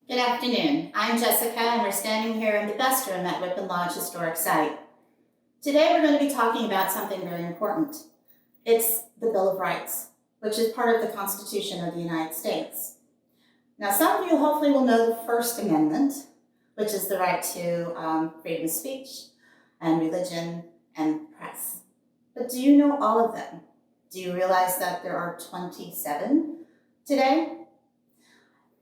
Good afternoon. I'm Jessica, and we're standing here in the best room at Ripon Lodge Historic Site. Today we're going to be talking about something very important. It's the Bill of Rights, which is part of the Constitution of the United States. Now, some of you hopefully will know the First Amendment, which is the right to freedom of speech and religion and press. But do you know all of them? Do you realize that there are 27 today?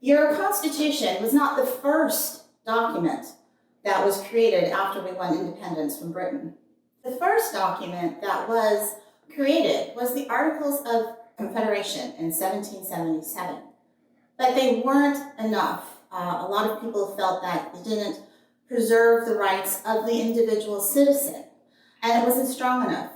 Your Constitution was not the first document that was created after we won independence from Britain. The first document that was created was the Articles of Confederation in 1777. But they weren't enough. A lot of people felt that they didn't preserve the rights of the individual citizen, and it wasn't strong enough.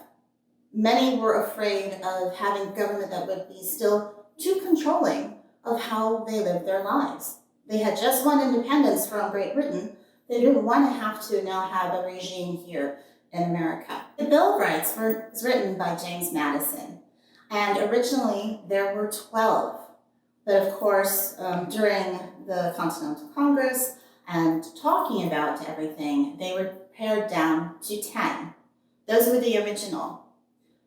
Many were afraid of having government that would be still too controlling of how they lived their lives. They had just won independence from Great Britain. They didn't want to have to now have a regime here in America. The Bill of Rights was written by James Madison, and originally there were 12. But of course, during the Continental Congress and talking about everything, they were pared down to 10. Those were the original.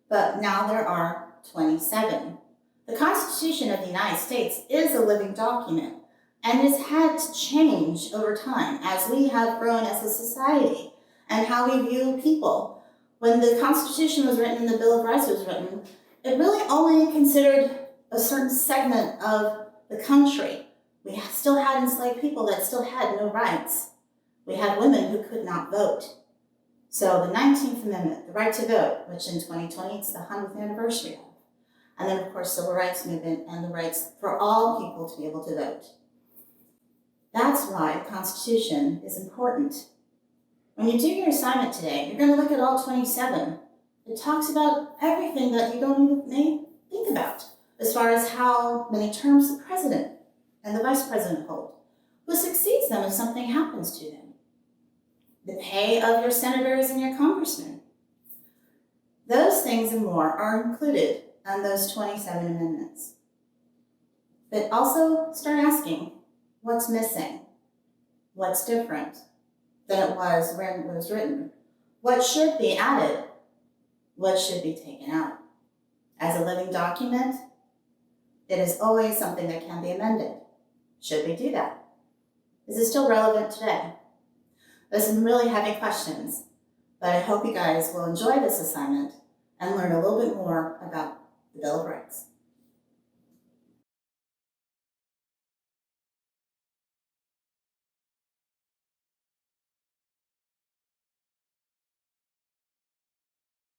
But now there are 27. The Constitution of the United States is a living document and has had to change over time as we have grown as a society and how we view people. When the Constitution was written and the Bill of Rights was written, it really only considered a certain segment of the country. We still had enslaved people that still had no rights. We had women who could not vote. So the 19th Amendment, the right to vote, which in 2020 it's the 100th anniversary of. And then, of course, civil rights movement and the rights for all people to be able to vote. That's why the Constitution is important. When you do your assignment today, you're going to look at all 27. It talks about everything that you don't even may think about, as far as how many terms the president and the vice president hold, who succeeds them if something happens to them, the pay of your senators and your congressmen. Those things and more are included on those 27 amendments. But also start asking, what's missing? What's different than it was when it was written? What should be added? What should be taken out? As a living document, it is always something that can be amended. Should we do that? Is it still relevant today? There's some really heavy questions, but I hope you guys will enjoy this assignment and learn a little bit more